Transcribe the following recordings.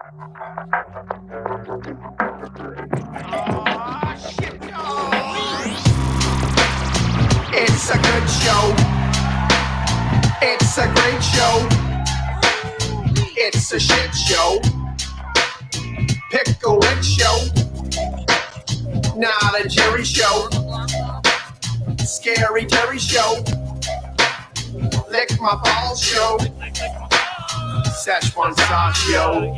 Shit. It's a good show. It's a great show. It's a shit show. Pickle Rick show. Not a Jerry show. Scary Terry show. Lick my balls show. Szechuan sauce show.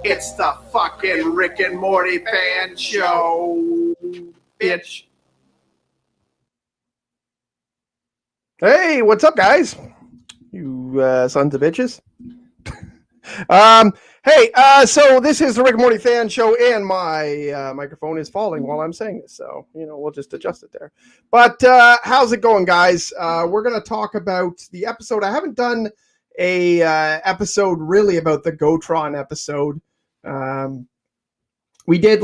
It's the fucking Rick and Morty fan show, bitch. Hey, what's up, guys? You sons of bitches. So this is the Rick and Morty fan show, and my microphone is falling while I'm saying this, so we'll just adjust it there. But how's it going, guys? We're gonna talk about the episode. I haven't done a episode really about the Gotron episode. We did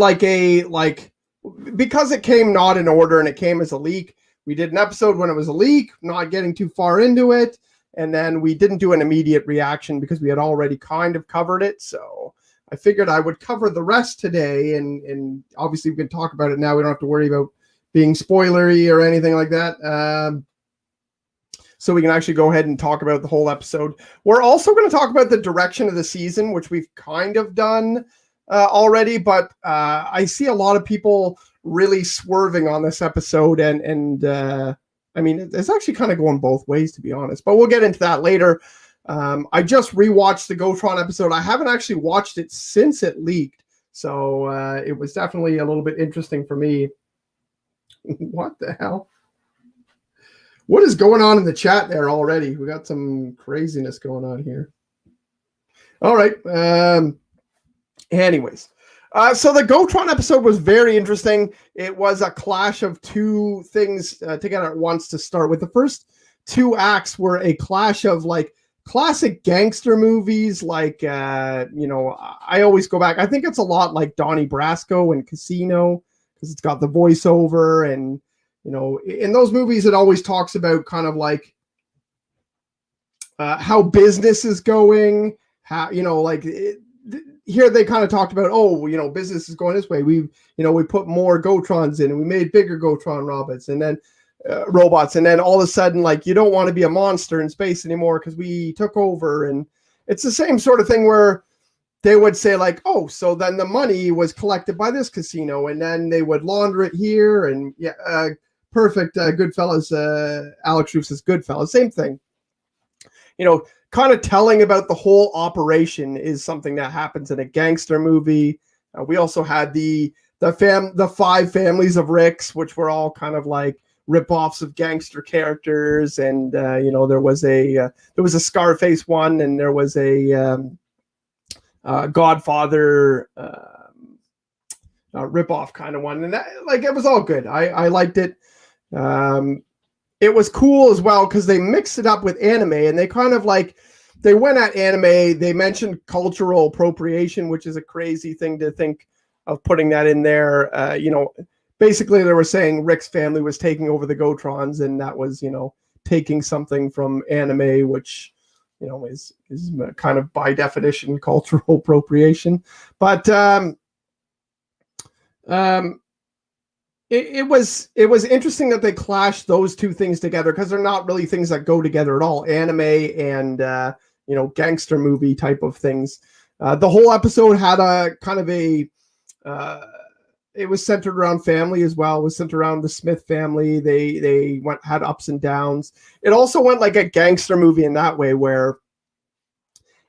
because it came not in order and it came as a leak. We did an episode when it was a leak, not getting too far into it. And then we didn't do an immediate reaction because we had already kind of covered it. So I figured I would cover the rest today. And obviously we can talk about it now. We don't have to worry about being spoilery or anything like that. So we can actually go ahead and talk about the whole episode. We're also going to talk about the direction of the season, which we've kind of done already. But I see a lot of people really swerving on this episode, and I mean, it's actually kind of going both ways, to be honest, but we'll get into that later. I just rewatched the Gotron episode. I haven't actually watched it since it leaked, so it was definitely a little bit interesting for me. What the hell? What is going on in the chat there already? We got some craziness going on here. All right. Anyways. So the Gotron episode was very interesting. It was a clash of two things together at once to start with. The first two acts were a clash of classic gangster movies. I always go back. I think it's a lot like Donnie Brasco and Casino because it's got the voiceover. And, in those movies, it always talks about kind of how business is going, how, here they kind of talked about, business is going this way. We put more Gotrons in and we made bigger Gotron robots and then all of a sudden, you don't want to be a monster in space anymore because we took over. And it's the same sort of thing where they would say so then the money was collected by this casino and then they would launder it here. And perfect. Goodfellas, Alex Roof says Goodfellas, same thing. Kind of telling about the whole operation is something that happens in a gangster movie. We also had the five families of Ricks, which were all kind of like ripoffs of gangster characters. And there was a Scarface one, and there was a Godfather ripoff kind of one, and that, it was all good. I liked it. It was cool as well because they mixed it up with anime, and they kind of they went at anime. They mentioned cultural appropriation, which is a crazy thing to think of putting that in there. Basically they were saying Rick's family was taking over the Gotrons, and that was, taking something from anime, which, is kind of by definition cultural appropriation. But It was interesting that they clashed those two things together because they're not really things that go together at all. Anime and gangster movie type of things. The whole episode had a kind of it was centered around family as well. It was centered around the Smith family. They had ups and downs. It also went like a gangster movie in that way, where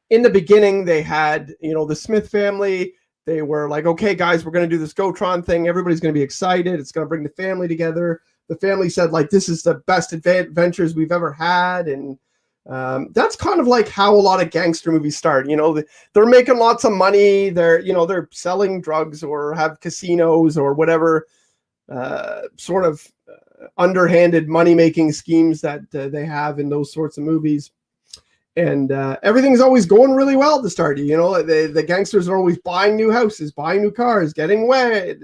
in the beginning they had the Smith family. They were like, okay, guys, we're going to do this Gotron thing. Everybody's going to be excited. It's going to bring the family together. The family said, this is the best adventures we've ever had. And that's kind of like how a lot of gangster movies start. They're making lots of money. They're selling drugs or have casinos or whatever sort of underhanded money-making schemes that they have in those sorts of movies. And everything's always going really well at the start. The gangsters are always buying new houses, buying new cars, getting wed,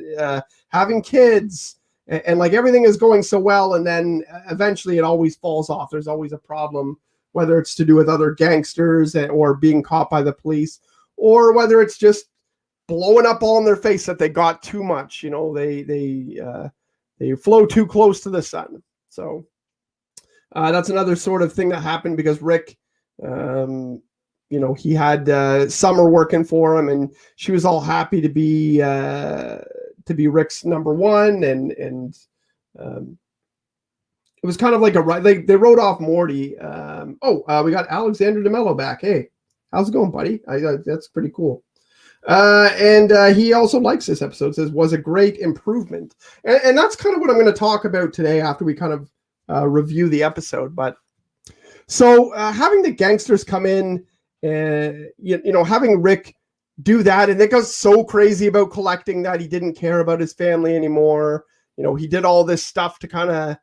having kids, and everything is going so well. And then eventually it always falls off. There's always a problem, whether it's to do with other gangsters or being caught by the police, or whether it's just blowing up all in their face that they got too much. They flow too close to the sun. So that's another sort of thing that happened because Rick, he had Summer working for him, and she was all happy to be Rick's number one, and it was kind of like they wrote off Morty. We got Alexander DeMello back. Hey, how's it going, buddy? That's pretty cool. And he also likes this episode, says was a great improvement. And that's kind of what I'm going to talk about today after we kind of review the episode. But so having the gangsters come in, having Rick do that, and it got so crazy about collecting that he didn't care about his family anymore. He did all this stuff to kind of,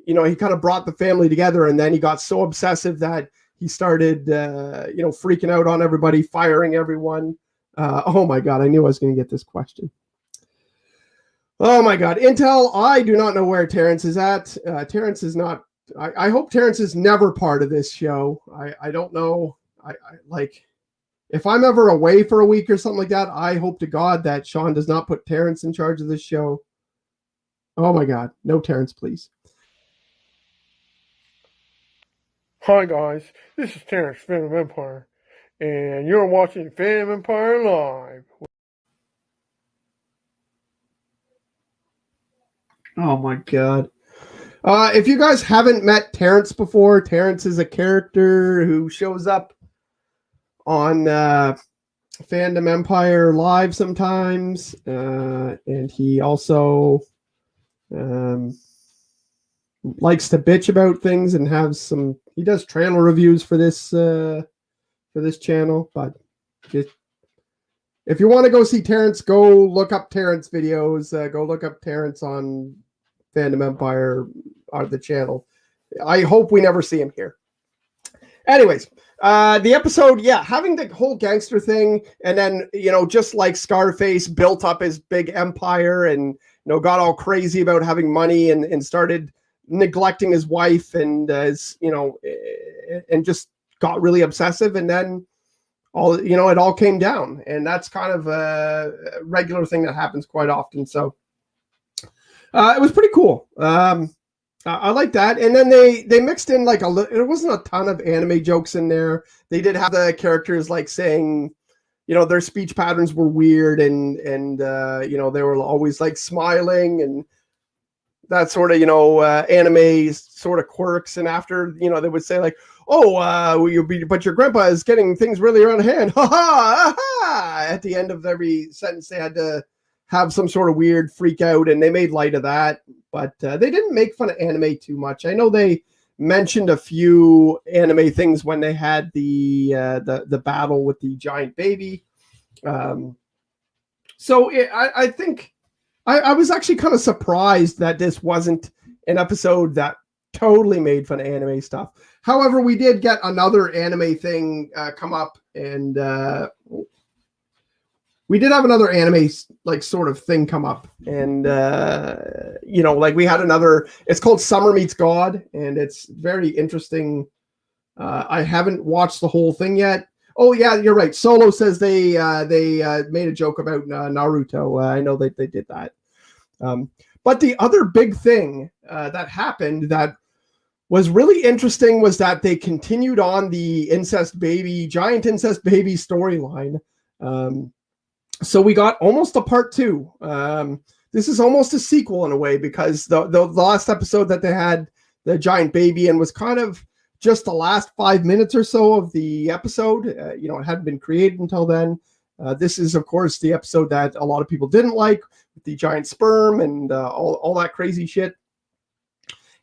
he kind of brought the family together, and then he got so obsessive that he started, freaking out on everybody, firing everyone. Oh my God, I knew I was going to get this question. Oh my God, Intel, I do not know where Terrence is at. Terrence is not, I hope Terrence is never part of this show. I don't know. I like, if I'm ever away for a week or something like that, I hope to God that Sean does not put Terrence in charge of this show. Oh my God, no Terrence, please. Hi guys, this is Terrence, Fandom Empire, and you're watching Fandom Empire Live. Oh my God. If you guys haven't met Terrence before, Terrence is a character who shows up on Fandom Empire Live sometimes, and he also likes to bitch about things and have some. He does trailer reviews for this channel. But if you want to go see Terrence, go look up Terrence videos. Go look up Terrence on Fandom Empire or the channel. I hope we never see him here. Anyways, the episode, having the whole gangster thing, and then, just like Scarface built up his big empire and, got all crazy about having money and started neglecting his wife and, and just got really obsessive. And then it all came down, and that's kind of a regular thing that happens quite often. So it was pretty cool. I like that. And then they mixed in like it wasn't a ton of anime jokes in there. They did have the characters like saying, their speech patterns were weird and they were always like smiling and that sort of, anime sort of quirks. And after, they would say like, but your grandpa is getting things really around hand. Ha ha, ha. At the end of every sentence, they had to have some sort of weird freak out, and they made light of that. But they didn't make fun of anime too much. I know they mentioned a few anime things when they had the battle with the giant baby. I think I was actually kind of surprised that this wasn't an episode that totally made fun of anime stuff. However, we did get another anime thing come up, and we did have another anime like sort of thing come up, and like we had another. It's called Summer Meets God, and it's very interesting. I haven't watched the whole thing yet. Oh yeah, you're right. Solo says they made a joke about Naruto. I know they did that. But the other big thing that happened that was really interesting was that they continued on the giant incest baby storyline. So we got almost a part 2. This is almost a sequel in a way, because the last episode that they had the giant baby in was kind of just the last 5 minutes or so of the episode. It hadn't been created until then. This is, of course, the episode that a lot of people didn't like, with the giant sperm and all that crazy shit.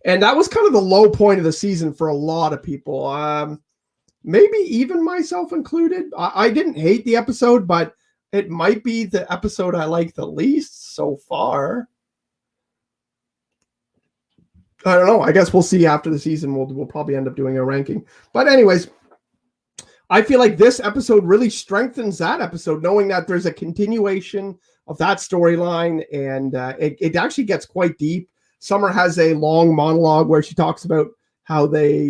And that was kind of the low point of the season for a lot of people. Maybe even myself included. I didn't hate the episode, but it might be the episode I like the least so far. I don't know. I guess we'll see after the season. We'll probably end up doing a ranking. But anyways, I feel like this episode really strengthens that episode, knowing that there's a continuation of that storyline, and it actually gets quite deep. Summer has a long monologue where she talks about how they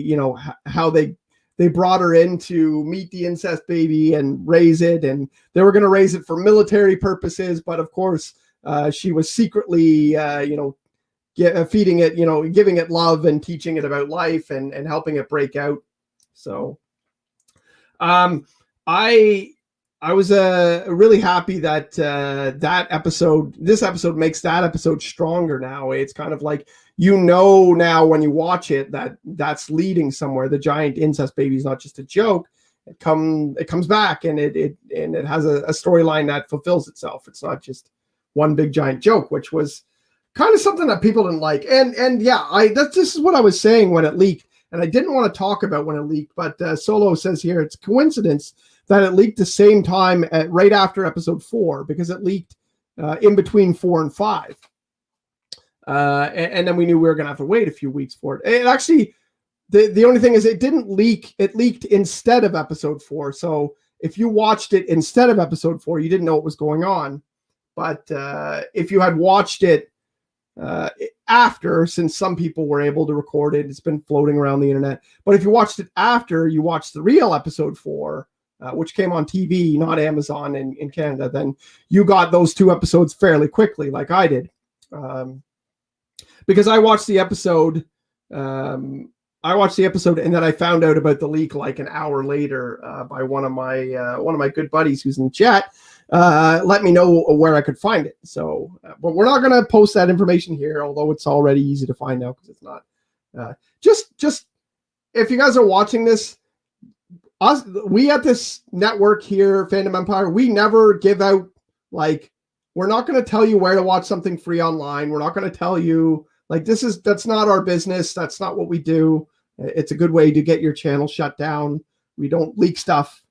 they brought her in to meet the incest baby and raise it, and they were going to raise it for military purposes, but of course she was secretly feeding it, giving it love and teaching it about life and helping it break out. So I was really happy that this episode makes that episode stronger now. It's kind of like, now when you watch it that's leading somewhere. The giant incest baby is not just a joke. It comes back and it has a storyline that fulfills itself. It's not just one big giant joke, which was kind of something that people didn't like. And yeah, this is what I was saying when it leaked, and I didn't want to talk about when it leaked, but Solo says here it's coincidence that it leaked the same time right after episode 4, because it leaked in between 4 and 5. And then we knew we were going to have to wait a few weeks for it. It actually, the only thing is it didn't leak. It leaked instead of episode 4. So if you watched it instead of episode 4, you didn't know what was going on. But if you had watched it after, since some people were able to record it, it's been floating around the internet. But if you watched it after you watched the real episode 4, which came on TV, not Amazon in Canada, then you got those 2 episodes fairly quickly, like I did. Because I watched the episode, and then I found out about the leak like an hour later by one of my good buddies who's in the chat. Let me know where I could find it. So, but we're not going to post that information here, although it's already easy to find out because it's not. Just if you guys are watching this, we at this network here, Fandom Empire, we never give out, like, we're not going to tell you where to watch something free online. We're not going to tell you, like, that's not our business. That's not what we do. It's a good way to get your channel shut down. We don't leak stuff.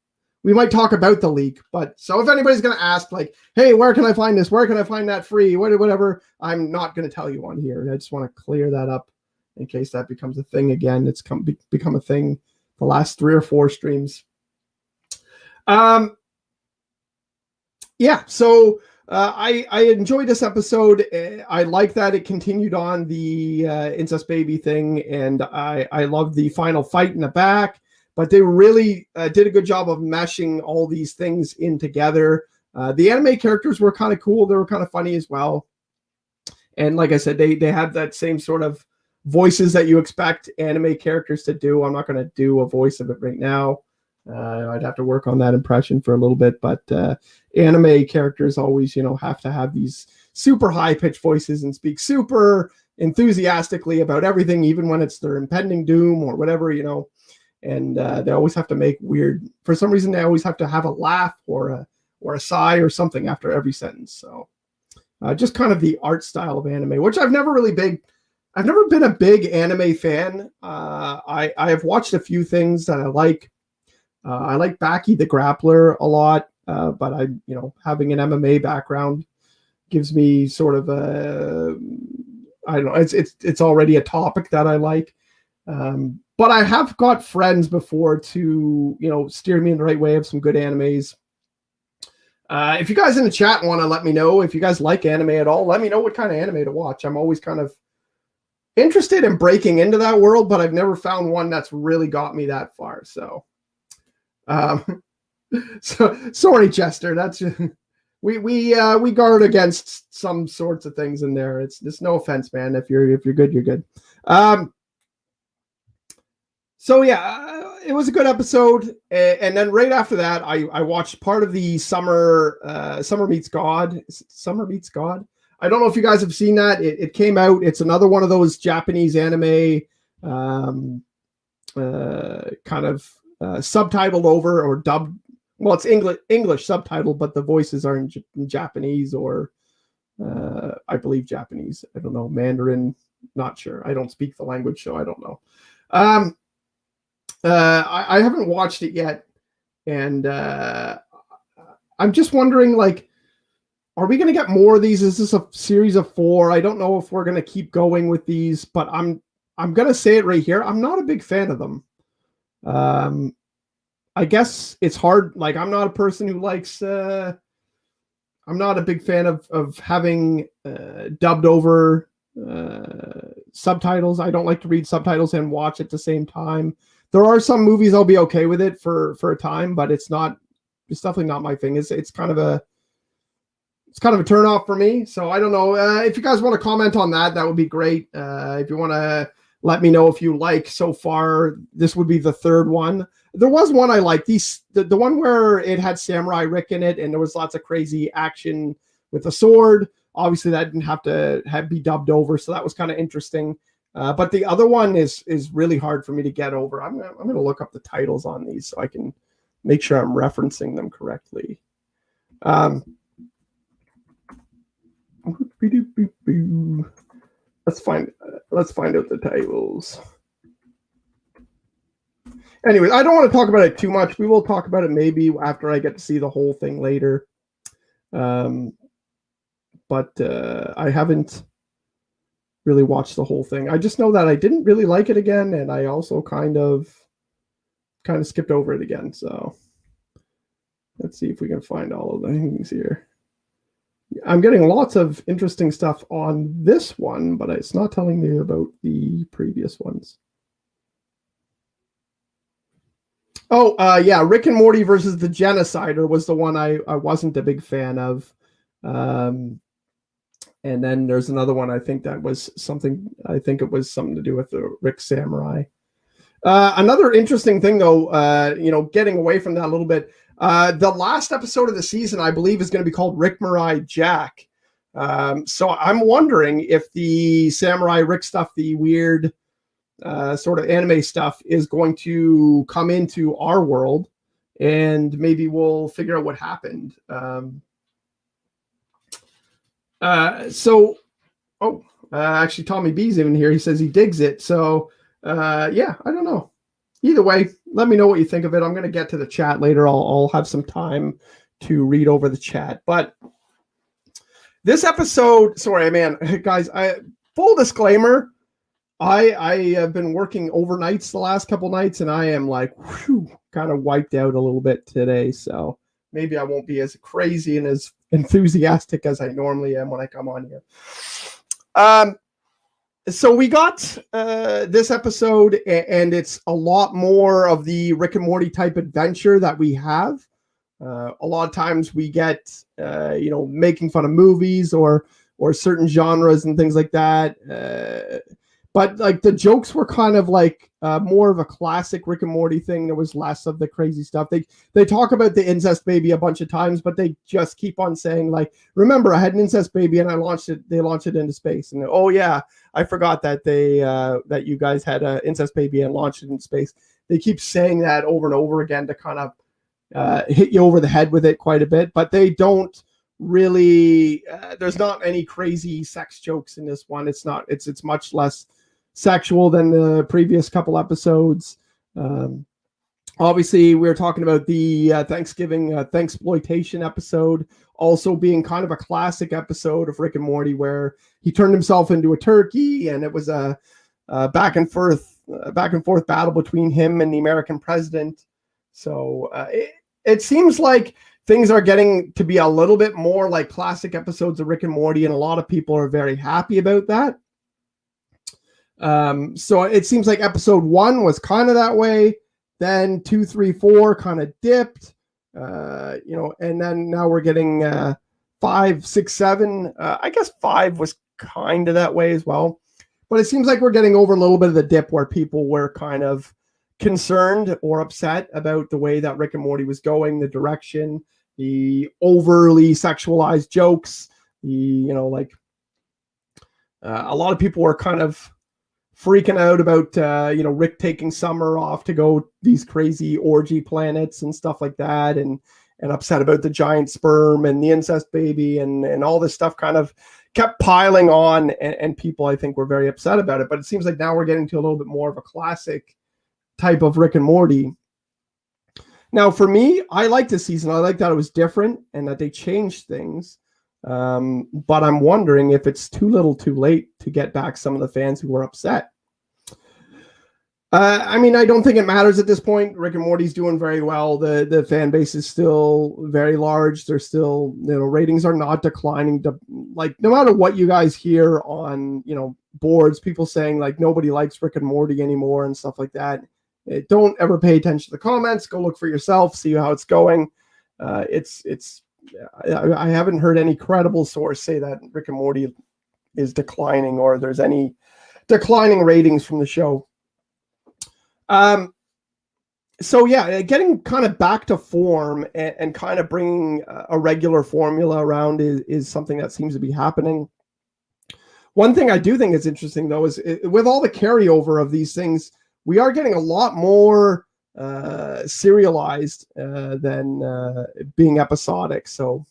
We might talk about the leak, but so if anybody's going to ask, like, hey, where can I find this? Where can I find that free? Whatever. I'm not going to tell you on here. I just want to clear that up in case that becomes a thing again. It's become a thing the last 3 or 4 streams. Yeah. So I enjoyed this episode. I like that it continued on the incest baby thing, and I love the final fight in the back. But they really did a good job of meshing all these things in together. The anime characters were kind of cool. They were kind of funny as well. And like I said, they had that same sort of voices that you expect anime characters to do. I'm not going to do a voice of it right now. I'd have to work on that impression for a little bit. But anime characters always, have to have these super high-pitched voices and speak super enthusiastically about everything, even when it's their impending doom or whatever, And they always have to make weird. For some reason, they always have to have a laugh or a sigh or something after every sentence. So, just kind of the art style of anime, which I've never been a big anime fan. I have watched a few things that I like. I like Baki the Grappler a lot, but having an MMA background gives me sort of I don't know. It's already a topic that I like. But I have got friends before to, steer me in the right way of some good animes. If you guys in the chat want to let me know if you guys like anime at all, let me know what kind of anime to watch. I'm always kind of interested in breaking into that world, but I've never found one that's really got me that far. So, so sorry, Chester. That's we guard against some sorts of things in there. It's no offense, man. If you're good, you're good. So yeah, it was a good episode, and then right after that, I watched part of the Summer Meets God. Summer Meets God. I don't know if you guys have seen that. It came out. It's another one of those Japanese anime, kind of subtitled over or dubbed. Well, it's English subtitled, but the voices are in Japanese or I believe Japanese. I don't know, Mandarin. Not sure. I don't speak the language, so I don't know. I haven't watched it yet, and I'm just wondering, like, are we going to get more of these? Is this a series of 4? I don't know if we're going to keep going with these, but I'm going to say it right here. I'm not a big fan of them. I guess it's hard. Like, I'm not a person who likes. I'm not a big fan of having dubbed over subtitles. I don't like to read subtitles and watch at the same time. There are some movies I'll be okay with it for a time, but it's definitely not my thing. It's kind of a turn off for me. So I don't know. If you guys want to comment on that, that would be great. If you want to let me know if you like so far, this would be the third one. There was one I liked. The one where it had Samurai Rick in it, and there was lots of crazy action with a sword. Obviously, that didn't have to be dubbed over, so that was kind of interesting. But the other one is really hard for me to get over. I'm gonna look up the titles on these so I can make sure I'm referencing them correctly. Let's find out the titles. Anyway, I don't want to talk about it too much. We will talk about it maybe after I get to see the whole thing later. But I haven't really watched the whole thing. I just know that I didn't really like it again, and I also kind of skipped over it again. So let's see if we can find all of the things here. I'm getting lots of interesting stuff on this one, but it's not telling me about the previous ones. Oh, yeah, Rick and Morty versus the Genocider was the one I wasn't a big fan of. And then there's another one, I think it was something to do with the Rick Samurai. Another interesting thing, though, getting away from that a little bit, the last episode of the season, I believe, is going to be called Rick Mirai Jack. So I'm wondering if the Samurai Rick stuff, the weird sort of anime stuff, is going to come into our world, and maybe we'll figure out what happened. Actually, Tommy B's even here. He says he digs it. So, yeah, I don't know. Either way, let me know what you think of it. I'm going to get to the chat later. I'll have some time to read over the chat. But this episode, sorry, man, guys, full disclaimer, I have been working overnights the last couple nights, and I am like, kind of wiped out a little bit today. So maybe I won't be as crazy and as enthusiastic as I normally am when I come on here. So we got this episode, and it's a lot more of the Rick and Morty type adventure that we have. A lot of times we get, making fun of movies or certain genres and things like that. But like the jokes were kind of like more of a classic Rick and Morty thing. There was less of the crazy stuff. They talk about the incest baby a bunch of times, but they just keep on saying like, remember, I had an incest baby and they launched it into space. And oh yeah, I forgot that that you guys had an incest baby and launched it in space. They keep saying that over and over again to kind of hit you over the head with it quite a bit, but they don't really, there's not any crazy sex jokes in this one. It's much less sexual than the previous couple episodes. Obviously, we were talking about the Thanksgiving Thanksploitation episode also being kind of a classic episode of Rick and Morty, where he turned himself into a turkey, and it was a back and forth battle between him and the American president. So it seems like things are getting to be a little bit more like classic episodes of Rick and Morty, and a lot of people are very happy about that. So it seems like episode 1 was kind of that way. Then 2, 3, 4 kind of dipped, and then now we're getting 5, 6, 7. I guess 5 was kind of that way as well. But it seems like we're getting over a little bit of the dip where people were kind of concerned or upset about the way that Rick and Morty was going, the direction, the overly sexualized jokes, a lot of people were kind of freaking out about, Rick taking Summer off to go these crazy orgy planets and stuff like that, and upset about the giant sperm and the incest baby and all this stuff kind of kept piling on, and people, I think, were very upset about it. But it seems like now we're getting to a little bit more of a classic type of Rick and Morty. Now, for me, I like this season. I like that it was different and that they changed things. But I'm wondering if it's too little too late to get back some of the fans who were upset. I don't think it matters at this point. Rick and Morty's doing very well. The fan base is still very large. They're still, ratings are not declining. Like, no matter what you guys hear on, boards, people saying like nobody likes Rick and Morty anymore and stuff like that. don't ever pay attention to the comments. Go look for yourself, see how it's going. I haven't heard any credible source say that Rick and Morty is declining or there's any declining ratings from the show. So yeah, getting kind of back to form and kind of bringing a regular formula around is something that seems to be happening. One thing I do think is interesting, though, is with all the carryover of these things, we are getting a lot more serialized than being episodic. So,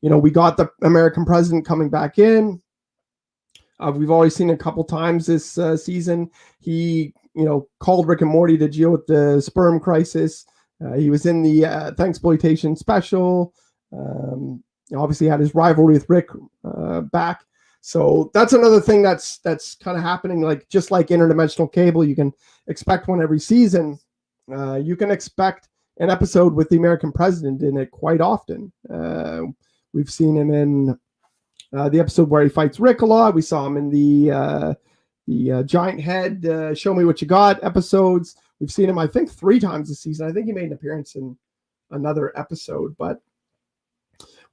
we got the American president coming back in. We've always seen a couple times this season. He, called Rick and Morty to deal with the sperm crisis. He was in the Thanksploitation special. Obviously had his rivalry with Rick back. So that's another thing that's kind of happening. Like just like interdimensional cable, you can expect one every season. You can expect an episode with the American president in it quite often. We've seen him in the episode where he fights Rick a lot. We saw him in the Giant Head Show Me What You Got episodes. We've seen him, I think, 3 times this season. I think he made an appearance in another episode, but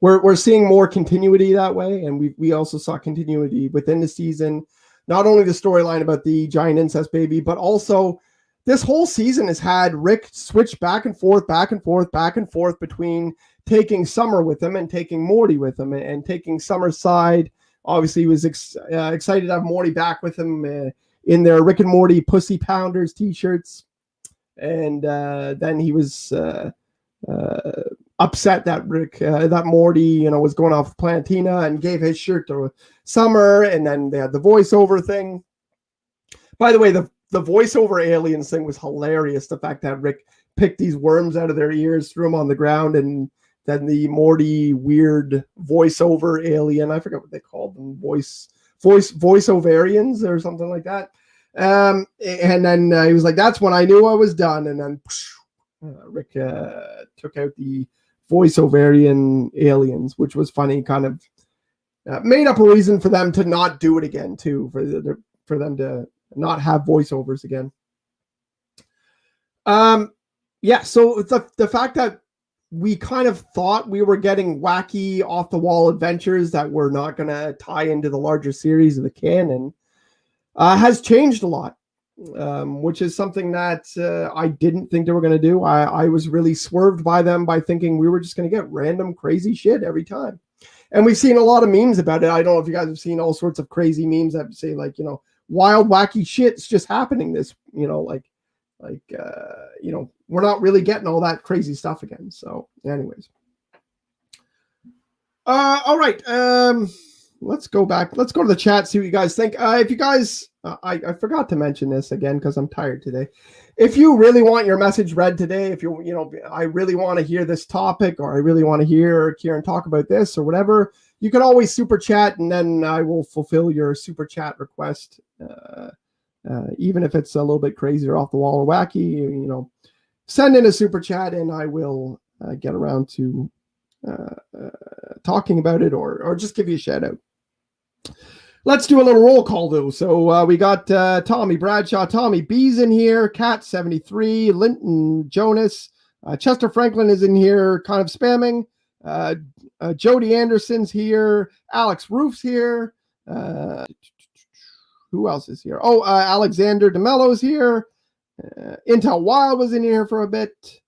we're seeing more continuity that way, and we also saw continuity within the season. Not only the storyline about the giant incest baby, but also this whole season has had Rick switch back and forth between taking Summer with him and taking Morty with him, and taking Summer's side. Obviously, he was excited to have Morty back with him in their Rick and Morty Pussy Pounders t-shirts, and then he was upset that that Morty, was going off with Plantina and gave his shirt to Summer, and then they had the voiceover thing. By the way, the voiceover aliens thing was hilarious. The fact that Rick picked these worms out of their ears, threw them on the ground, and then the Morty weird voiceover alien, I forget what they called them, voice ovarians or something like that. And then he was like, "That's when I knew I was done." And then Rick took out the voice ovarian aliens, which was funny. Kind of made up a reason for them to not do it again, too, for them to not have voiceovers again. Yeah, so the fact that we kind of thought we were getting wacky off the wall adventures that were not going to tie into the larger series of the canon has changed a lot, which is something that I didn't think they were going to do. I was really swerved by them by thinking we were just going to get random crazy shit every time. And we've seen a lot of memes about it. I don't know if you guys have seen all sorts of crazy memes that say like, wild, wacky shit's just happening this, we're not really getting all that crazy stuff again. So anyways. All right. Let's go back. Let's go to the chat, see what you guys think. If you guys, I forgot to mention this again because I'm tired today. If you really want your message read today, if I really want to hear this topic, or I really want to hear Kieron talk about this or whatever, you can always super chat, and then I will fulfill your super chat request. Even if it's a little bit crazy or off the wall or wacky, send in a super chat and I will get around to talking about it or just give you a shout out. Let's do a little roll call though. So we got Tommy Bradshaw, Tommy B's in here, Cat 73, Linton Jonas, Chester Franklin is in here, kind of spamming. Jody Anderson's here, Alex Roof's here. Who else is here? Oh, Alexander DeMello's here. Intel Wild was in here for a bit.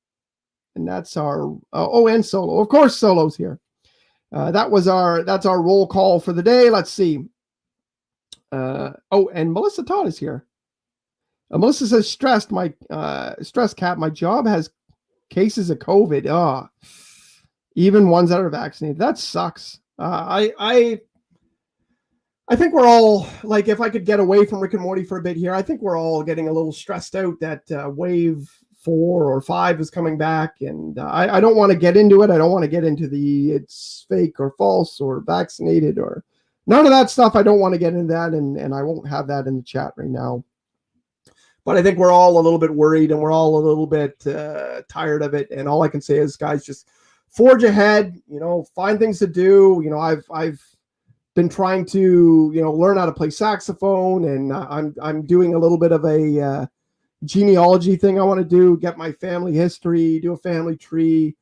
And that's our, and Solo. Of course, Solo's here. That's our roll call for the day. Let's see. And Melissa Todd is here. Melissa says, stress Cat, my job has cases of COVID. Even ones that are vaccinated. That sucks. I think we're all, like, if I could get away from Rick and Morty for a bit here, I think we're all getting a little stressed out that wave 4 or 5 is coming back. And I don't want to get into it. I don't want to get into it's fake or false or vaccinated or none of that stuff. I don't want to get into that. And I won't have that in the chat right now. But I think we're all a little bit worried and we're all a little bit tired of it. And all I can say is, guys, just forge ahead, find things to do. I've been trying to, learn how to play saxophone, and I'm doing a little bit of a genealogy thing I want to do, get my family history, do a family tree.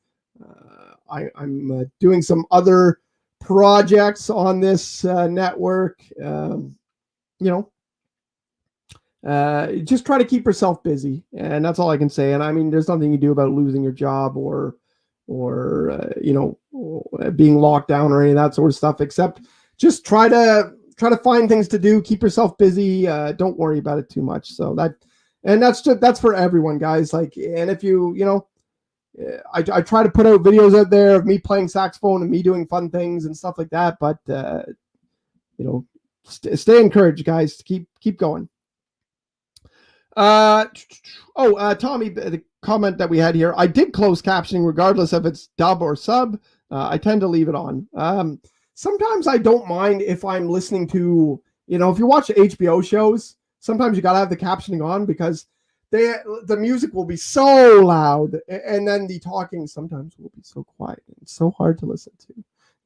I'm doing some other projects on this network. Just try to keep yourself busy, and that's all I can say. And I mean, there's nothing you do about losing your job or being locked down or any of that sort of stuff, except just try to find things to do, keep yourself busy. Don't worry about it too much. So that's for everyone, guys. Like, and if I try to put out videos out there of me playing saxophone and me doing fun things and stuff like that, but stay encouraged, guys, to keep going. Tommy, the comment that we had here, I did close captioning regardless if it's dub or sub. I tend to leave it on. Sometimes I don't mind if I'm listening to, if you watch HBO shows, sometimes you gotta have the captioning on because the music will be so loud, and then the talking sometimes will be so quiet and so hard to listen to,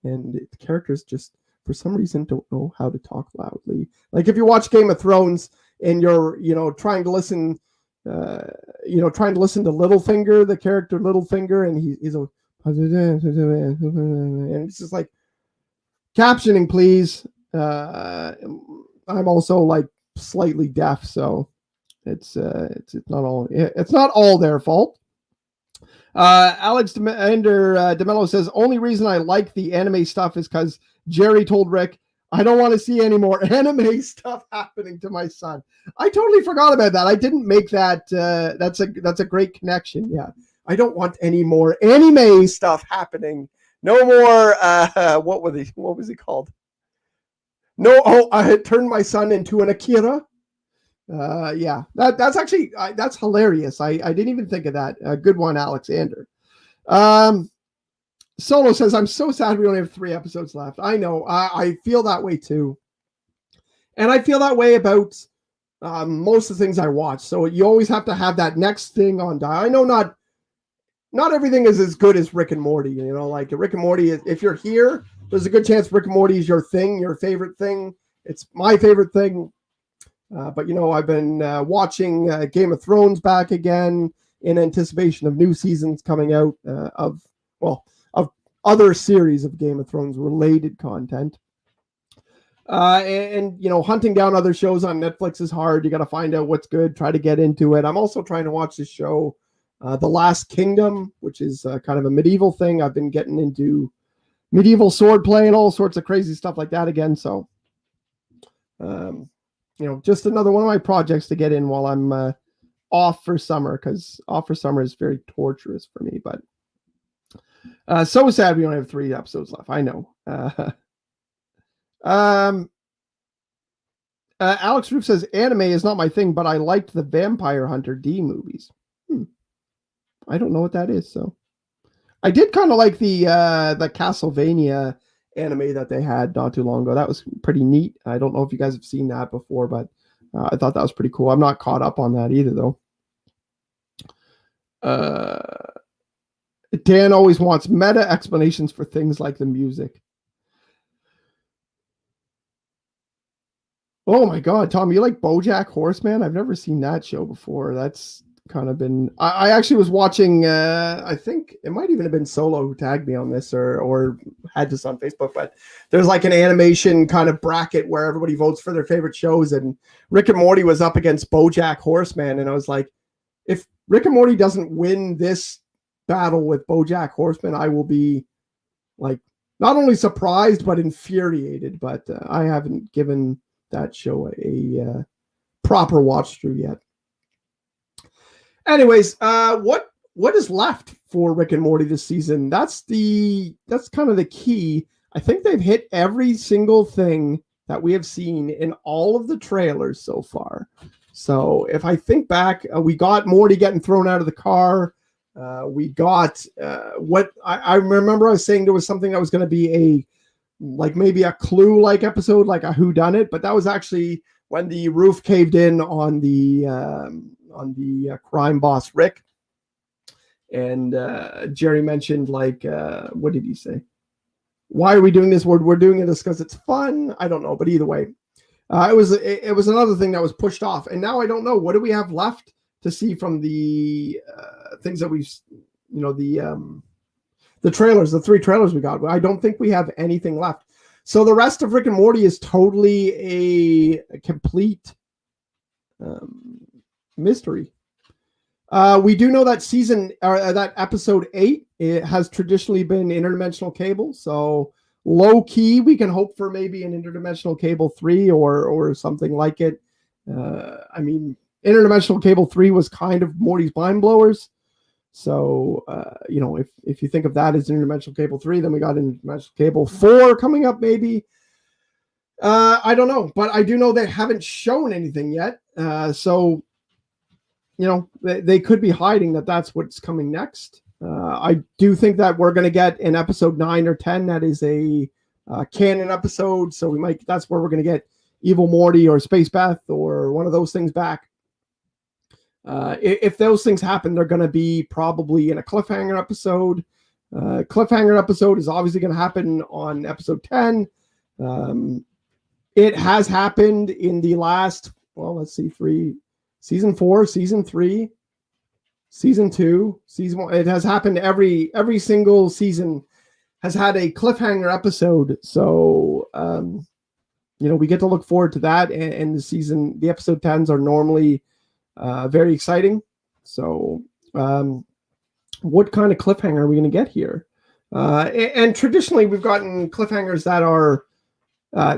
and the characters just for some reason don't know how to talk loudly. Like if you watch Game of Thrones and you're trying to listen to Littlefinger, the character Littlefinger, and he's and it's just like, captioning please. I'm also like slightly deaf, so it's not all their fault. Alex DeMello says, only reason I like the anime stuff is because Jerry told Rick, I don't want to see any more anime stuff happening to my son. I totally forgot about that. I didn't make that. That's a great connection. Yeah. I don't want any more anime stuff happening. No more. What was he called? No. Oh, I had turned my son into an Akira. Yeah, that's actually, that's hilarious. I didn't even think of that. Good one, Alexander. Solo says, I'm so sad we only have 3 episodes left. I know. I feel that way too. And I feel that way about most of the things I watch. So you always have to have that next thing on dial. I know not everything is as good as Rick and Morty. Like Rick and Morty, if you're here, there's a good chance Rick and Morty is your thing, your favorite thing. It's my favorite thing. But I've been watching Game of Thrones back again in anticipation of new seasons coming out of other series of Game of Thrones related content. And hunting down other shows on Netflix is hard. You got to find out what's good, try to get into it. I'm also trying to watch this show, The Last Kingdom, which is kind of a medieval thing. I've been getting into medieval sword play and all sorts of crazy stuff like that again. So, just another one of my projects to get in while I'm off for summer, because off for summer is very torturous for me. But so sad we only have 3 episodes left. I know. Alex Roof says, anime is not my thing, but I liked the Vampire Hunter D movies. I don't know what that is. So I did kind of like the Castlevania anime that they had not too long ago. That was pretty neat. I don't know if you guys have seen that before, but I thought that was pretty cool. I'm not caught up on that either, though. Dan always wants meta explanations for things like the music. Oh my God, Tom, you like BoJack Horseman? I've never seen that show before. That's kind of been. I actually was watching. I think it might even have been Solo who tagged me on this, or had this on Facebook. But there's like an animation kind of bracket where everybody votes for their favorite shows, and Rick and Morty was up against BoJack Horseman, and I was like, if Rick and Morty doesn't win this battle with BoJack Horseman, I will be like not only surprised but infuriated. But I haven't given that show a proper watch through yet. Anyways, what is left for Rick and Morty this season? That's kind of the key. I think they've hit every single thing that we have seen in all of the trailers so far. So if I think back, we got Morty getting thrown out of the car. We got what I remember I was saying there was something that was going to be maybe a Clue-like episode, like a whodunit, but that was actually when the roof caved in on the crime boss Rick. And Jerry mentioned, what did he say? Why are we doing this? We're doing it because it's fun. I don't know, but either way, it was another thing that was pushed off, and now I don't know, what do we have left to see from the things that we've, the trailers, the 3 trailers we got. I don't think we have anything left. So the rest of Rick and Morty is totally a complete mystery. We do know that that episode 8, it has traditionally been interdimensional cable. So low key, we can hope for maybe an interdimensional cable 3 or something like it. I mean, interdimensional cable 3 was kind of Morty's Mind Blowers. So, if you think of that as interdimensional cable 3, then we got interdimensional cable 4 coming up, maybe. I don't know, but I do know they haven't shown anything yet. So, they could be hiding that's what's coming next. I do think that we're going to get in episode 9 or 10. That is a canon episode. So that's where we're going to get Evil Morty or Space Beth or one of those things back. If those things happen, they're going to be probably in a cliffhanger episode. Cliffhanger episode is obviously going to happen on episode 10. It has happened in the last, season 4, season 3, season 2, season 1. It has happened every single season has had a cliffhanger episode. So, we get to look forward to that. And the episode 10s are normally very exciting. So, what kind of cliffhanger are we going to get here? And traditionally, we've gotten cliffhangers that are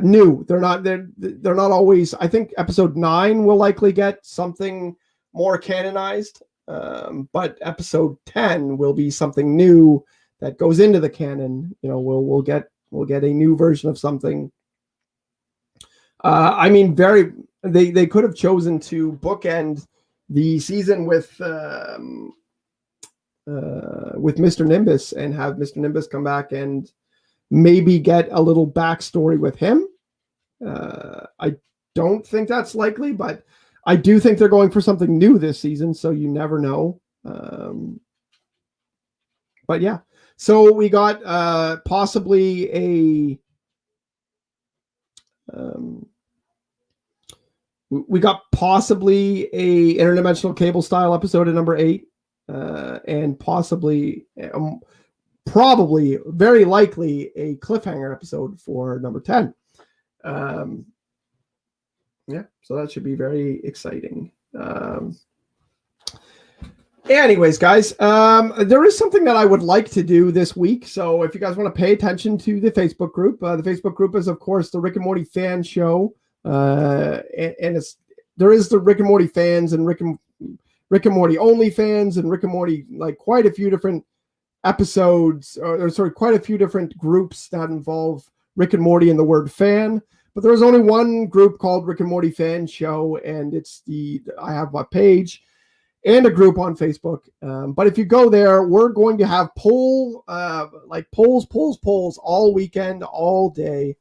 new. They're not always. I think episode 9 will likely get something more canonized, but episode 10 will be something new that goes into the canon. We'll get a new version of something. I mean, they could have chosen to bookend the season with Mr. Nimbus and have Mr. Nimbus come back and maybe get a little backstory with him. I don't think that's likely, but I do think they're going for something new this season, so you never know. But yeah, so we got possibly a interdimensional cable style episode at number 8, and possibly, probably, very likely a cliffhanger episode for number 10. So that should be very exciting. Anyways, guys, there is something that I would like to do this week. So if you guys want to pay attention to the Facebook group, the Facebook group is, of course, the Rick and Morty fan show. And there is the Rick and Morty fans and Rick and Morty only fans and Rick and Morty, like quite a few different episodes, quite a few different groups that involve Rick and Morty and the word fan. But there's only one group called Rick and Morty Fan Show, and I have my page and a group on Facebook. But if you go there, we're going to have polls all weekend, all day,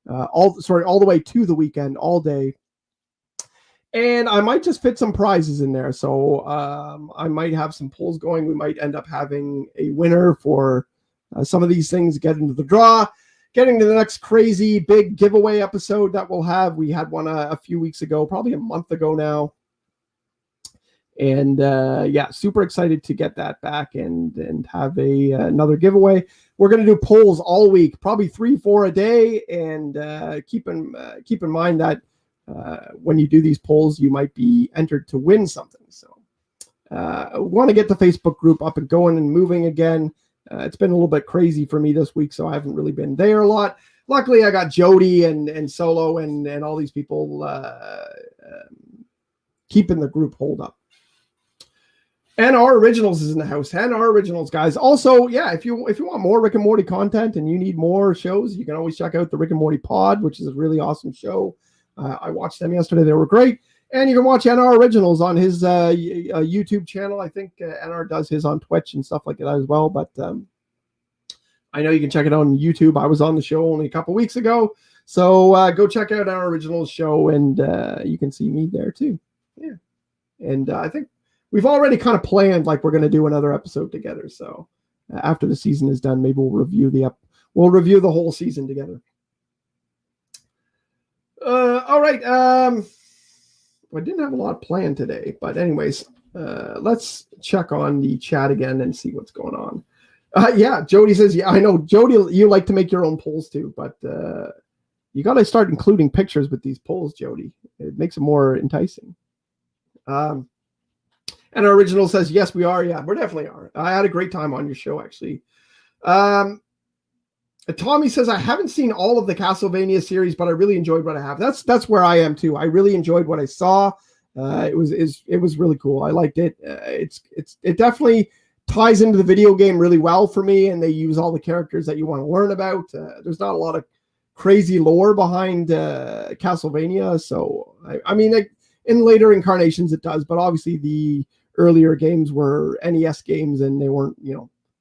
all the way to the weekend, all day. And I might just fit some prizes in there. So I might have some polls going. We might end up having a winner for some of these things, get into the draw, getting to the next crazy big giveaway episode that we'll have. We had one a few weeks ago, probably a month ago now. And super excited to get that back and have another giveaway. We're going to do polls all week, probably 3-4 a day. And keep in mind that when you do these polls, you might be entered to win something. So want to get the Facebook group up and going and moving again. It's been a little bit crazy for me this week, so I haven't really been there a lot. Luckily, I got Jody and Solo and all these people keeping the group hold up. And our Originals is in the house. And our Originals, guys. Also, if you want more Rick and Morty content and you need more shows, you can always check out the Rick and Morty Pod, which is a really awesome show. I watched them yesterday. They were great. And you can watch NR Originals on his YouTube channel. I think NR does his on Twitch and stuff like that as well. But I know you can check it out on YouTube. I was on the show only a couple weeks ago. So go check out NR Originals show, and you can see me there too. Yeah. And I think we've already kind of planned like we're going to do another episode together. So after the season is done, maybe we'll review the whole season together. All right. I didn't have a lot planned today, but anyways, let's check on the chat again and see what's going on. Yeah, Jody says, yeah, I know, Jody, you like to make your own polls too, but you got to start including pictures with these polls, Jody. It makes it more enticing. And our original says, yes, we are. Yeah, we definitely are. I had a great time on your show, actually. Tommy says, I haven't seen all of the Castlevania series, but I really enjoyed what I have. That's where I am too. I really enjoyed what I saw. It was really cool. I liked it. It definitely ties into the video game really well for me, and they use all the characters that you want to learn about. There's not a lot of crazy lore behind Castlevania, so I mean, like, in later incarnations it does, but obviously the earlier games were NES games, and they weren't,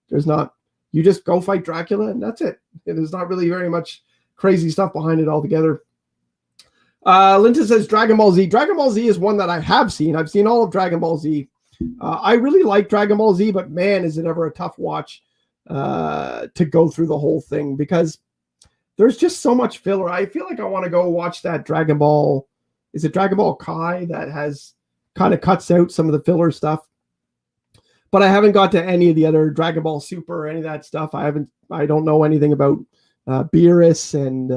there's not. You just go fight Dracula, and that's it. There's not really very much crazy stuff behind it altogether. Linton says Dragon Ball Z. Dragon Ball Z is one that I have seen. I've seen all of Dragon Ball Z. I really like Dragon Ball Z, but man, is it ever a tough watch to go through the whole thing, because there's just so much filler. I feel like I want to go watch that Dragon Ball. Is it Dragon Ball Kai that has kind of cuts out some of the filler stuff? But I haven't got to any of the other Dragon Ball Super or any of that stuff. I don't know anything about Beerus and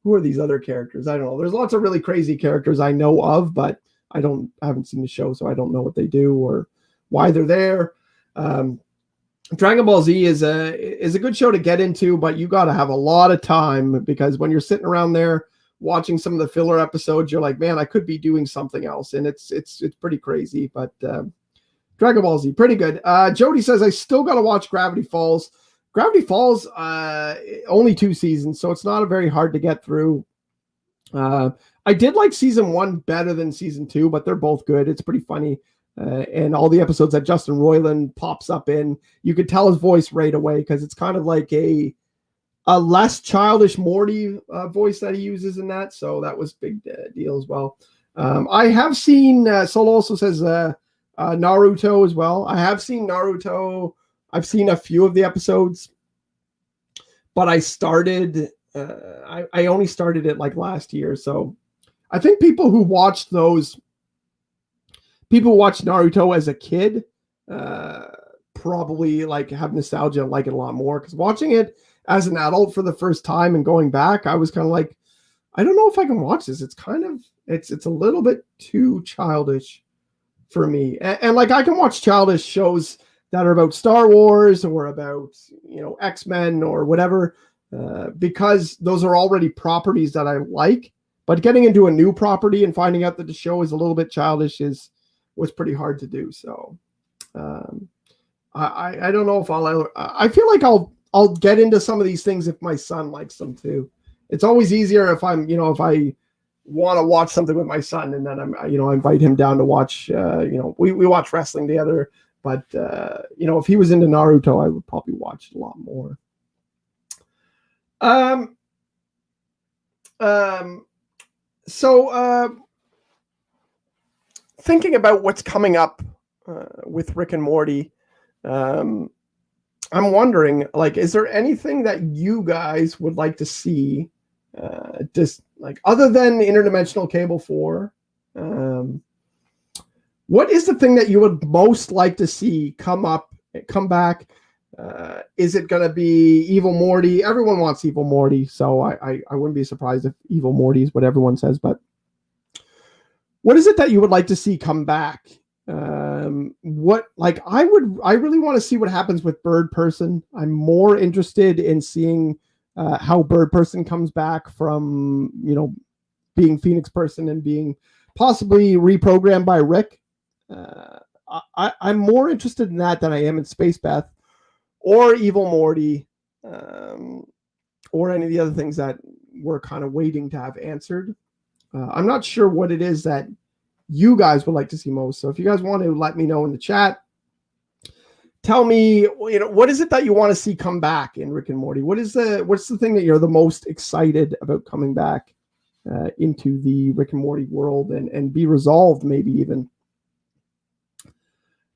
who are these other characters? I don't know. There's lots of really crazy characters I know of, but I haven't seen the show, so I don't know what they do or why they're there. Dragon Ball Z is a good show to get into, but you got to have a lot of time, because when you're sitting around there watching some of the filler episodes, you're like, man, I could be doing something else, and it's pretty crazy. But Dragon Ball Z, pretty good. Jody says, I still got to watch Gravity Falls. Gravity Falls, only 2 seasons, so it's not very hard to get through. I did like season 1 better than season 2, but they're both good. It's pretty funny. And all the episodes that Justin Roiland pops up in, you could tell his voice right away, because it's kind of like a less childish Morty voice that he uses in that. So that was a big deal as well. I have seen, Solo also says, Naruto as well. I have seen Naruto. I've seen a few of the episodes, but I started, I only started it like last year. So I think people who watched Naruto as a kid, probably like have nostalgia and like it a lot more, because watching it as an adult for the first time and going back, I was kind of like, I don't know if I can watch this. It's kind of, it's a little bit too childish for me. And like, I can watch childish shows that are about Star Wars or about, X-Men or whatever, because those are already properties that I like. But getting into a new property and finding out that the show is a little bit childish was pretty hard to do. So I don't know if I feel like I'll get into some of these things if my son likes them too. It's always easier if I'm, if I want to watch something with my son, and then I invite him down to watch, we watch wrestling together, but if he was into Naruto, I would probably watch it a lot more. So thinking about what's coming up with Rick and Morty, I'm wondering, like, is there anything that you guys would like to see, just like other than Interdimensional Cable 4? What is the thing that you would most like to see come back? Is it going to be Evil Morty? Everyone wants Evil Morty, so I wouldn't be surprised if Evil Morty is what everyone says. But what is it that you would like to see come back? I really want to see what happens with Bird Person. I'm more interested in seeing how Bird Person comes back from, being Phoenix Person and being possibly reprogrammed by Rick. I'm more interested in that than I am in Space Beth or Evil Morty, or any of the other things that we're kind of waiting to have answered. I'm not sure what it is that you guys would like to see most. So if you guys want to let me know in the chat, tell me, what is it that you want to see come back in Rick and Morty? What's the thing that you're the most excited about coming back into the Rick and Morty world and be resolved, maybe even?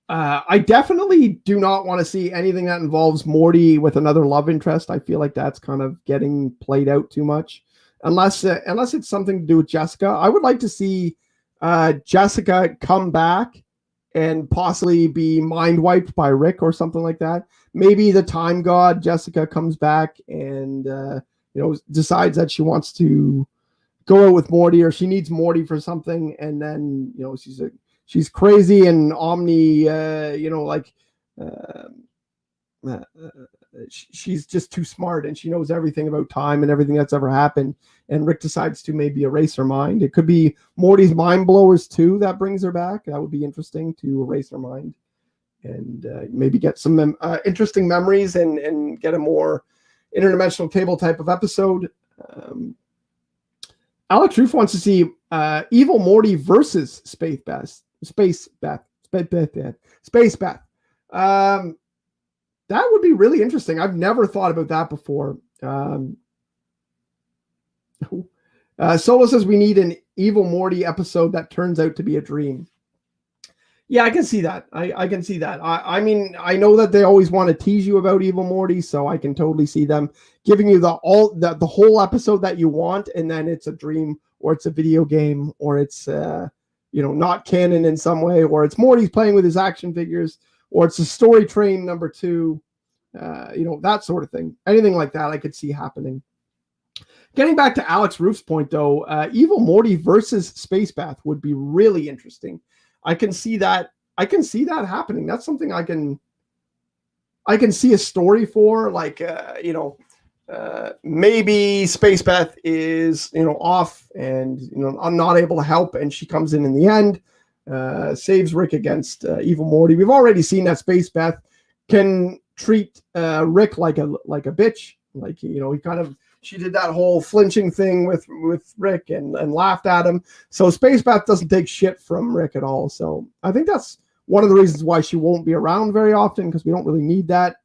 I definitely do not want to see anything that involves Morty with another love interest. I feel like that's kind of getting played out too much. unless it's something to do with Jessica. I would like to see Jessica come back and possibly be mind wiped by Rick or something like that. Maybe the time god Jessica comes back and decides that she wants to go out with Morty, or she needs Morty for something, and then she's crazy and she's just too smart and she knows everything about time and everything that's ever happened, and Rick decides to maybe erase her mind. It could be Morty's mind blowers too that brings her back. That would be interesting, to erase her mind and maybe get some interesting memories and get a more interdimensional cable type of episode. Alex Roof wants to see Evil Morty versus Space Beth. That would be really interesting. I've never thought about that before. Solo says we need an Evil Morty episode that turns out to be a dream. Yeah, I can see that. I can see that. I mean, I know that they always want to tease you about Evil Morty, so I can totally see them giving you the whole episode that you want, and then it's a dream, or it's a video game, or it's not canon in some way, or it's Morty's playing with his action figures, or it's a story train number 2, that sort of thing. Anything like that I could see happening. Getting back to Alex Roof's point, though, Evil Morty versus Space Bath would be really interesting. I can see that happening. That's something I can see a story for, like, maybe Space Beth is, off and, I'm not able to help. And she comes in the end, saves Rick against Evil Morty. We've already seen that Space Beth can treat Rick like a bitch. Like, she did that whole flinching thing with Rick and laughed at him. So Space Beth doesn't take shit from Rick at all. So I think that's one of the reasons why she won't be around very often, because we don't really need that.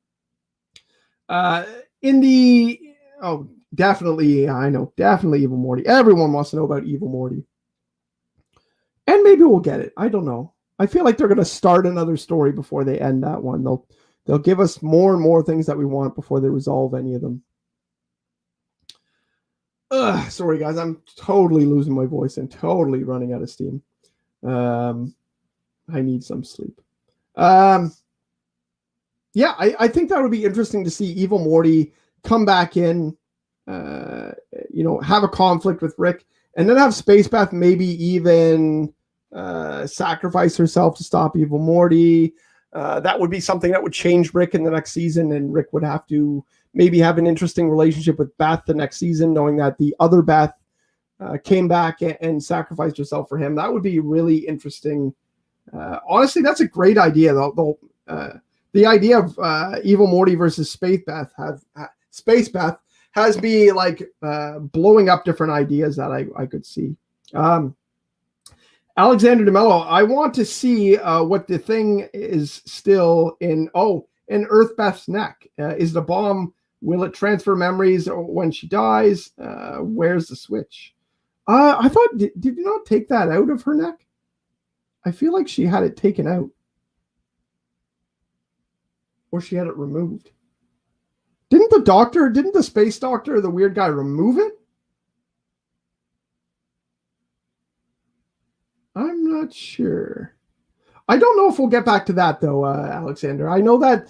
Definitely, I know, definitely Evil Morty. Everyone wants to know about Evil Morty. And maybe we'll get it. I don't know. I feel like they're going to start another story before they end that one. They'll give us more and more things that we want before they resolve any of them. Sorry, guys. I'm totally losing my voice and totally running out of steam. I need some sleep. I think that would be interesting to see Evil Morty come back in, have a conflict with Rick, and then have Space Beth maybe even sacrifice herself to stop Evil Morty. That would be something that would change Rick in the next season, and Rick would have to maybe have an interesting relationship with Beth the next season, knowing that the other Beth came back and sacrificed herself for him. That would be really interesting. Honestly, that's a great idea, though. The idea of Evil Morty versus Space Beth has me like blowing up different ideas that I could see. Alexander DeMello, I want to see what the thing is still in Earth Beth's neck. Is the bomb, will it transfer memories when she dies? Where's the switch? I thought, did you not take that out of her neck? I feel like she had it taken out. Or she had it removed. Didn't the space doctor, the weird guy, remove it? I'm not sure. I don't know if we'll get back to that, though, Alexander. I know that,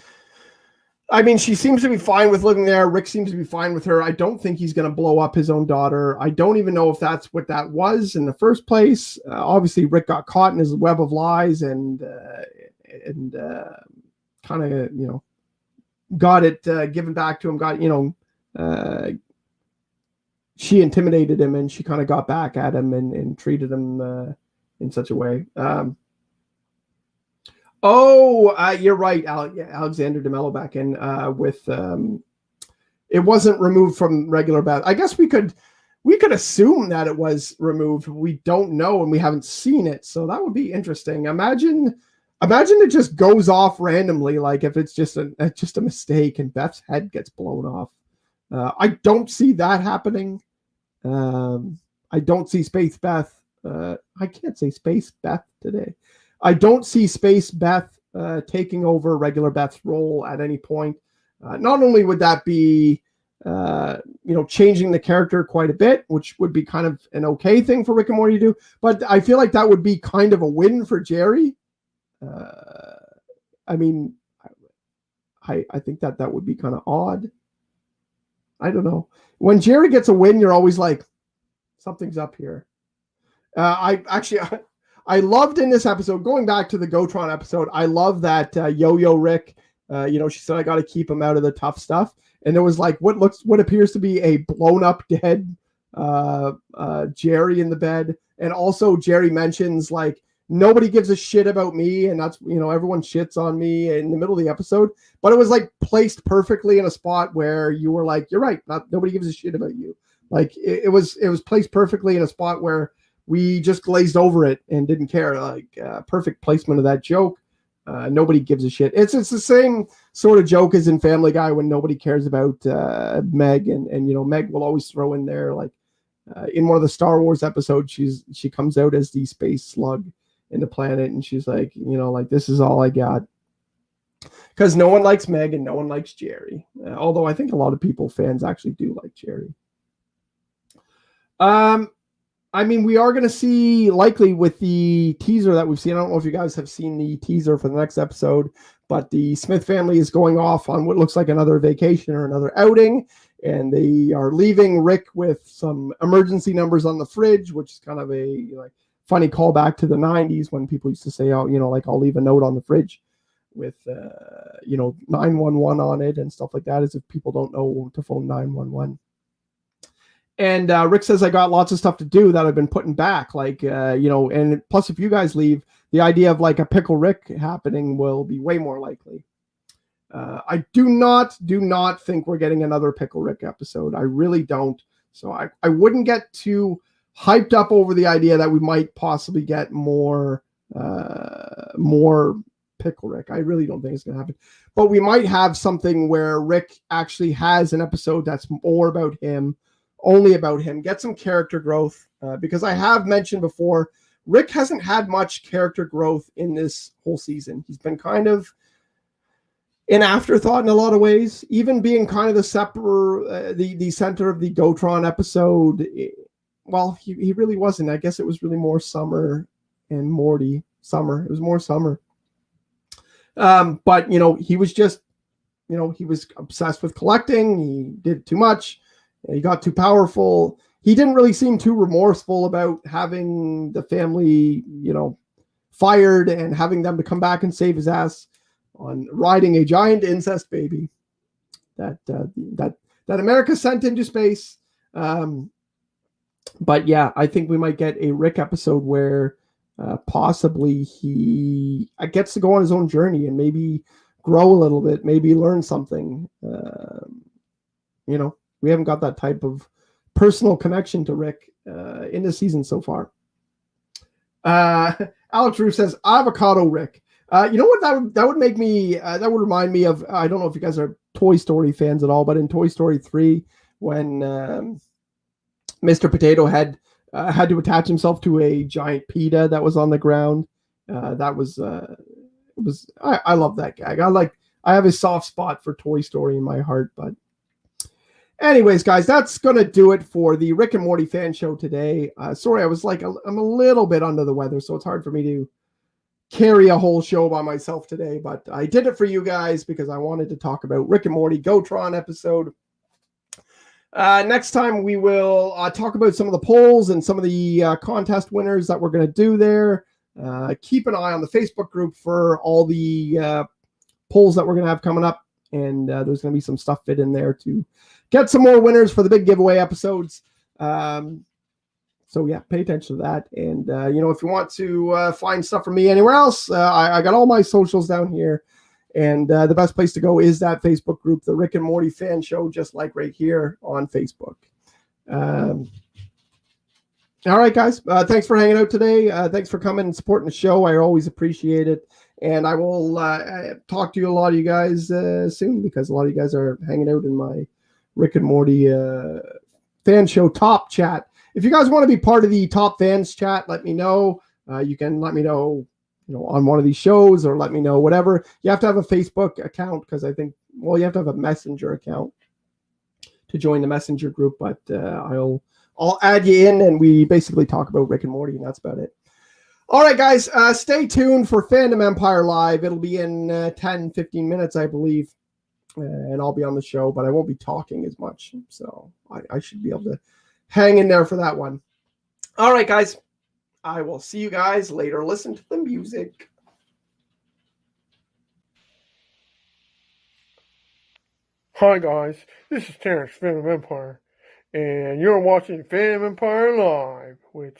she seems to be fine with living there. Rick seems to be fine with her. I don't think he's going to blow up his own daughter. I don't even know if that's what that was in the first place. Obviously, Rick got caught in his web of lies and kind of, got it given back to him, she intimidated him and she kind of got back at him and treated him in such a way. You're right, Alexander DeMello back in with it wasn't removed from regular Beth. I guess we could assume that it was removed. We don't know and we haven't seen it, so that would be interesting. Imagine it just goes off randomly, like if it's just a mistake and Beth's head gets blown off. I don't see that happening. I don't see Space Beth. I can't say Space Beth today. I don't see Space Beth taking over regular Beth's role at any point. Not only would that be changing the character quite a bit, which would be kind of an okay thing for Rick and Morty to do. But I feel like that would be kind of a win for Jerry. I mean, I think that would be kind of odd. I don't know. When Jerry gets a win, you're always like, something's up here. I loved in this episode, going back to the Gotron episode, I love that Yo-Yo Rick, she said, I got to keep him out of the tough stuff. And there was like what appears to be a blown up dead Jerry in the bed. And also Jerry mentions like, nobody gives a shit about me. And that's, everyone shits on me in the middle of the episode. But it was like placed perfectly in a spot where you were like, you're right. Nobody gives a shit about you. Like it was placed perfectly in a spot where we just glazed over it and didn't care. Like perfect placement of that joke. Nobody gives a shit. It's the same sort of joke as in Family Guy when nobody cares about Meg and Meg will always throw in there like in one of the Star Wars episodes she comes out as the space slug in the planet and she's like like this is all I got, because no one likes Meg and no one likes Jerry, although I think a lot of fans actually do like Jerry. I mean, we are going to see likely with the teaser that we've seen. I don't know if you guys have seen the teaser for the next episode, but the Smith family is going off on what looks like another vacation or another outing. And they are leaving Rick with some emergency numbers on the fridge, which is kind of a funny callback to the 90s when people used to say, oh, like I'll leave a note on the fridge with, 911 on it and stuff like that, as if people don't know to phone 911. And Rick says, I got lots of stuff to do that I've been putting back. Like, and plus if you guys leave, the idea of like a Pickle Rick happening will be way more likely. I do not think we're getting another Pickle Rick episode. I really don't. So I wouldn't get too hyped up over the idea that we might possibly get more Pickle Rick. I really don't think it's going to happen. But we might have something where Rick actually has an episode that's more about him, only about him, get some character growth, because I have mentioned before, Rick hasn't had much character growth in this whole season. He's been kind of an afterthought in a lot of ways, even being kind of the center of the Gotron episode. Well, he really wasn't. I guess it was really more Summer and Morty. It was more Summer. But, he was just, he was obsessed with collecting. He did too much. He got too powerful. He didn't really seem too remorseful about having the family, fired and having them to come back and save his ass on riding a giant incest baby that America sent into space. But yeah, I think we might get a Rick episode where possibly he gets to go on his own journey and maybe grow a little bit, maybe learn something. We haven't got that type of personal connection to Rick in the season so far. Alex Roof says, Avocado Rick. You know what? That would make me, that would remind me of, I don't know if you guys are Toy Story fans at all, but in Toy Story 3, when Mr. Potato Head had to attach himself to a giant PETA that was on the ground. I love that gag. I have a soft spot for Toy Story in my heart, but anyways, guys, that's going to do it for the Rick and Morty fan show today. Sorry, I'm a little bit under the weather, so it's hard for me to carry a whole show by myself today, but I did it for you guys because I wanted to talk about Rick and Morty Gotron episode. Next time we will talk about some of the polls and some of the contest winners that we're going to do there. Keep an eye on the Facebook group for all the polls that we're going to have coming up, and there's going to be some stuff fit in there to get some more winners for the big giveaway episodes. So yeah, pay attention to that. And, if you want to find stuff from me anywhere else, I got all my socials down here. And the best place to go is that Facebook group, the Rick and Morty fan show, just like right here on Facebook. All right, guys. Thanks for hanging out today. Thanks for coming and supporting the show. I always appreciate it. And I will talk to a lot of you guys soon, because a lot of you guys are hanging out in my Rick and Morty fan show top chat. If you guys want to be part of the top fans chat, let me know. You can let me know, on one of these shows, or let me know whatever. You have to have a Facebook account, because I think, you have to have a Messenger account to join the messenger group, but I'll add you in, and we basically talk about Rick and Morty, and that's about it. All right, guys, stay tuned for Fandom Empire Live. It'll be in 10-15 minutes, I believe, and I'll be on the show, but I won't be talking as much, so I should be able to hang in there for that one. All right, guys, I will see you guys later. Listen to the music. Hi guys, this is Terrence, Fandom Empire, and you're watching Fandom Empire Live, which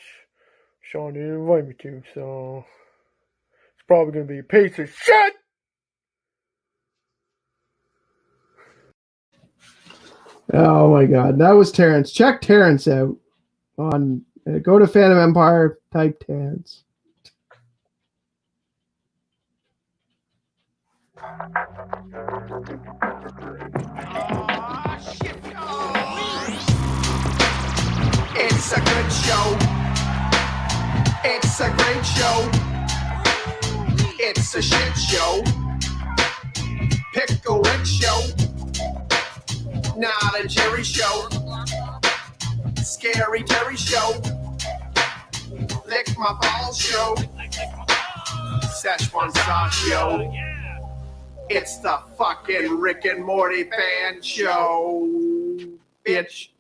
Sean didn't invite me to, so it's probably going to be a piece of shit! Oh my God, that was Terrence. Check Terrence out on go to Fandom Empire, type Terrence. It's a good show. It's a great show. It's a shit show. Pickle Rick show. Not a Jerry show. Scary Terry show. Lick my balls show. Szechuan sauce show. It's the fucking Rick and Morty fan show, bitch.